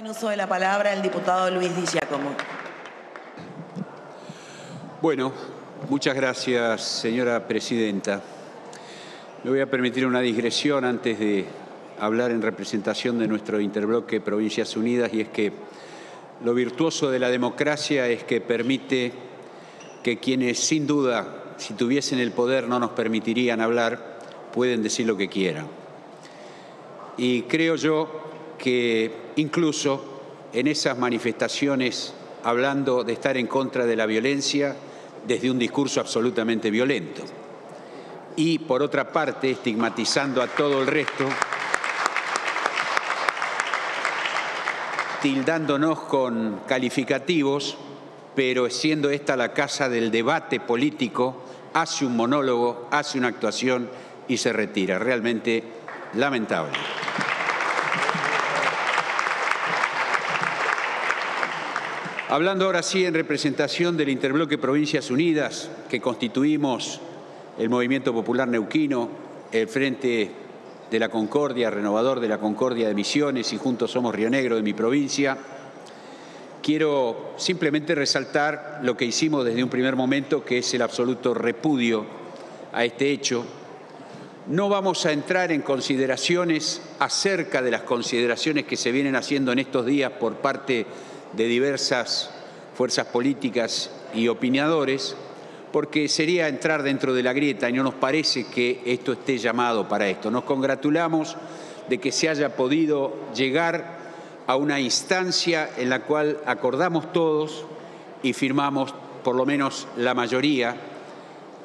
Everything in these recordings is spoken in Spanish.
En uso de la palabra el diputado Luis Di Giacomo. Bueno, muchas gracias, señora presidenta. Me voy a permitir una digresión antes de hablar en representación de nuestro interbloque Provincias Unidas, y es que lo virtuoso de la democracia es que permite que quienes, sin duda, si tuviesen el poder no nos permitirían hablar, pueden decir lo que quieran. Y creo yo que incluso en esas manifestaciones, hablando de estar en contra de la violencia desde un discurso absolutamente violento, y por otra parte estigmatizando a todo el resto, tildándonos con calificativos, pero siendo esta la casa del debate político, hace un monólogo, hace una actuación y se retira. Realmente lamentable. Hablando ahora sí en representación del interbloque Provincias Unidas, que constituimos el Movimiento Popular Neuquino, el Frente de la Concordia, Renovador de la Concordia de Misiones y Juntos Somos Río Negro de mi provincia, quiero simplemente resaltar lo que hicimos desde un primer momento, que es el absoluto repudio a este hecho. No vamos a entrar en consideraciones acerca de las consideraciones que se vienen haciendo en estos días por parte de diversas fuerzas políticas y opinadores, porque sería entrar dentro de la grieta y no nos parece que esto esté llamado para esto. Nos congratulamos de que se haya podido llegar a una instancia en la cual acordamos todos y firmamos, por lo menos la mayoría,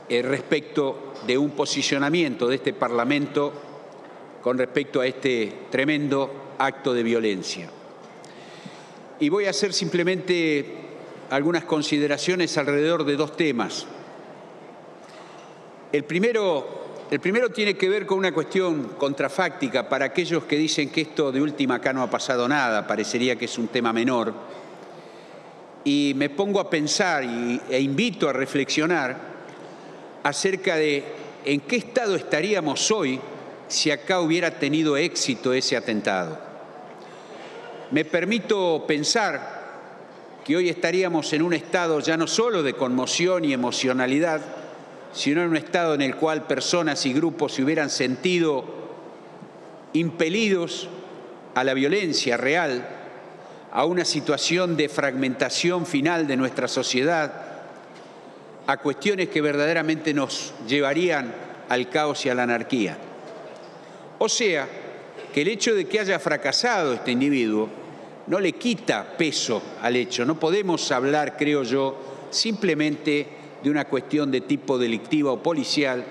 respecto de un posicionamiento de este Parlamento con respecto a este tremendo acto de violencia. Y voy a hacer simplemente algunas consideraciones alrededor de dos temas. El primero tiene que ver con una cuestión contrafáctica para aquellos que dicen que esto de última acá no ha pasado nada, parecería que es un tema menor. Y me pongo a pensar e invito a reflexionar acerca de en qué estado estaríamos hoy si acá hubiera tenido éxito ese atentado. Me permito pensar que hoy estaríamos en un estado ya no solo de conmoción y emocionalidad, sino en un estado en el cual personas y grupos se hubieran sentido impelidos a la violencia real, a una situación de fragmentación final de nuestra sociedad, a cuestiones que verdaderamente nos llevarían al caos y a la anarquía. O sea, que el hecho de que haya fracasado este individuo no le quita peso al hecho. No podemos hablar, creo yo, simplemente de una cuestión de tipo delictiva o policial,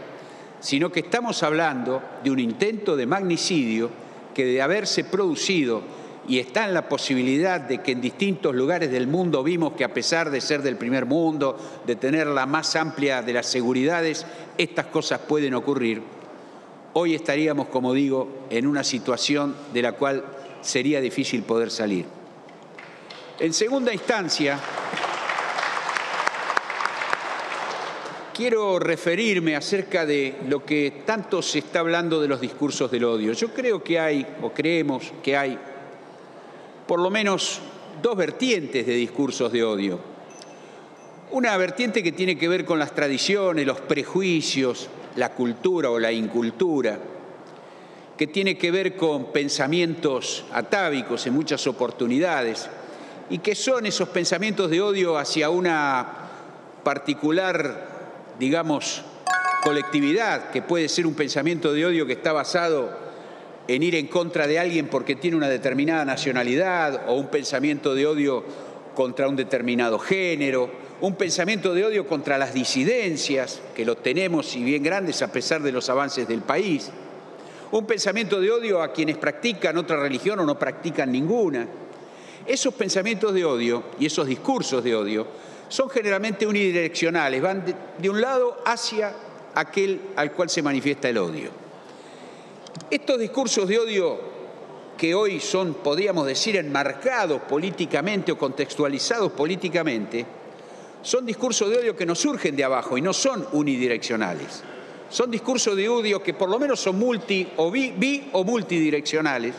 sino que estamos hablando de un intento de magnicidio que, de haberse producido, y está en la posibilidad de que en distintos lugares del mundo vimos que, a pesar de ser del primer mundo, de tener la más amplia de las seguridades, estas cosas pueden ocurrir. Hoy estaríamos, como digo, en una situación de la cual sería difícil poder salir. En segunda instancia, quiero referirme acerca de lo que tanto se está hablando de los discursos del odio. Yo creo que hay, o creemos que hay, por lo menos dos vertientes de discursos de odio. Una vertiente que tiene que ver con las tradiciones, los prejuicios, la cultura o la incultura, que tiene que ver con pensamientos atávicos en muchas oportunidades, y que son esos pensamientos de odio hacia una particular, digamos, colectividad, que puede ser un pensamiento de odio que está basado en ir en contra de alguien porque tiene una determinada nacionalidad, o un pensamiento de odio contra un determinado género, un pensamiento de odio contra las disidencias, que lo tenemos y bien grandes a pesar de los avances del país, un pensamiento de odio a quienes practican otra religión o no practican ninguna. Esos pensamientos de odio y esos discursos de odio son generalmente unidireccionales, van de un lado hacia aquel al cual se manifiesta el odio. Estos discursos de odio, que hoy son, podríamos decir, enmarcados políticamente o contextualizados políticamente, son discursos de odio que no surgen de abajo y no son unidireccionales. Son discursos de odio que por lo menos son bi o multidireccionales,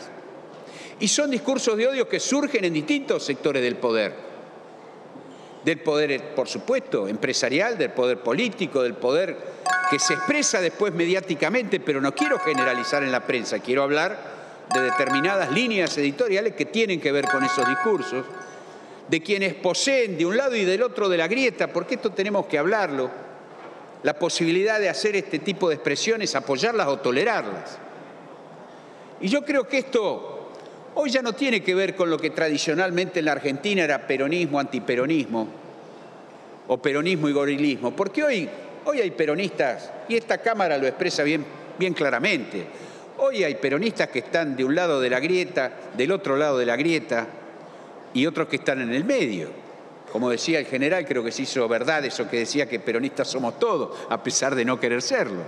Y son discursos de odio que surgen en distintos sectores del poder, por supuesto, empresarial, del poder político, del poder que se expresa después mediáticamente, pero no quiero generalizar en la prensa, quiero hablar de determinadas líneas editoriales que tienen que ver con esos discursos, de quienes poseen de un lado y del otro de la grieta, porque esto tenemos que hablarlo, la posibilidad de hacer este tipo de expresiones, apoyarlas o tolerarlas. Y yo creo que esto hoy ya no tiene que ver con lo que tradicionalmente en la Argentina era peronismo, antiperonismo, o peronismo y gorilismo, porque hoy hay peronistas, y esta Cámara lo expresa bien claramente, hoy hay peronistas que están de un lado de la grieta, del otro lado de la grieta, y otros que están en el medio. Como decía el general, creo que se hizo verdad eso que decía que peronistas somos todos, a pesar de no querer serlo.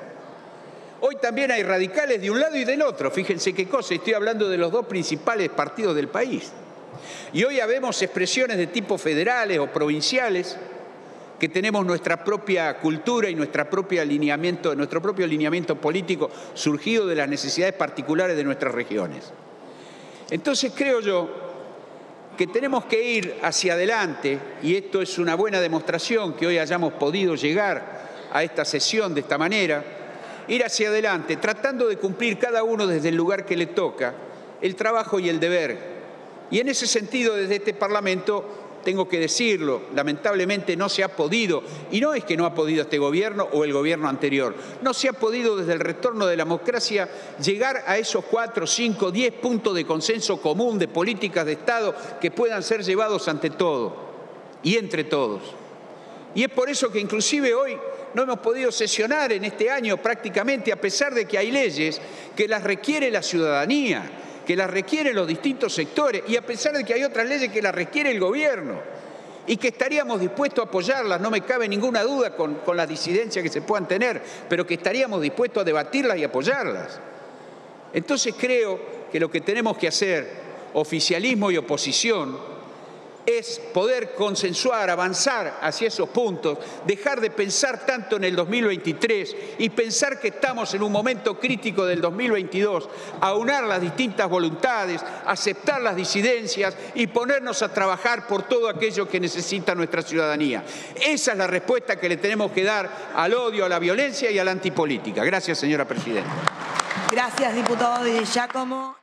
Hoy también hay radicales de un lado y del otro, fíjense qué cosa, estoy hablando de los dos principales partidos del país. Y hoy habemos expresiones de tipo federales o provinciales, que tenemos nuestra propia cultura y nuestro propio alineamiento político surgido de las necesidades particulares de nuestras regiones. Entonces creo yo que tenemos que ir hacia adelante, y esto es una buena demostración que hoy hayamos podido llegar a esta sesión de esta manera, ir hacia adelante, tratando de cumplir cada uno desde el lugar que le toca, el trabajo y el deber. Y en ese sentido, desde este Parlamento, tengo que decirlo, lamentablemente no se ha podido, y no es que no ha podido este gobierno o el gobierno anterior, no se ha podido desde el retorno de la democracia llegar a esos 4, 5, 10 puntos de consenso común de políticas de Estado que puedan ser llevados ante todo y entre todos. Y es por eso que inclusive hoy no hemos podido sesionar en este año prácticamente, a pesar de que hay leyes que las requiere la ciudadanía, que las requieren los distintos sectores, y a pesar de que hay otras leyes que las requiere el gobierno, y que estaríamos dispuestos a apoyarlas, no me cabe ninguna duda con las disidencias que se puedan tener, pero que estaríamos dispuestos a debatirlas y apoyarlas. Entonces creo que lo que tenemos que hacer, oficialismo y oposición, es poder consensuar, avanzar hacia esos puntos, dejar de pensar tanto en el 2023 y pensar que estamos en un momento crítico del 2022, aunar las distintas voluntades, aceptar las disidencias y ponernos a trabajar por todo aquello que necesita nuestra ciudadanía. Esa es la respuesta que le tenemos que dar al odio, a la violencia y a la antipolítica. Gracias, señora presidenta. Gracias, diputado Di Giacomo.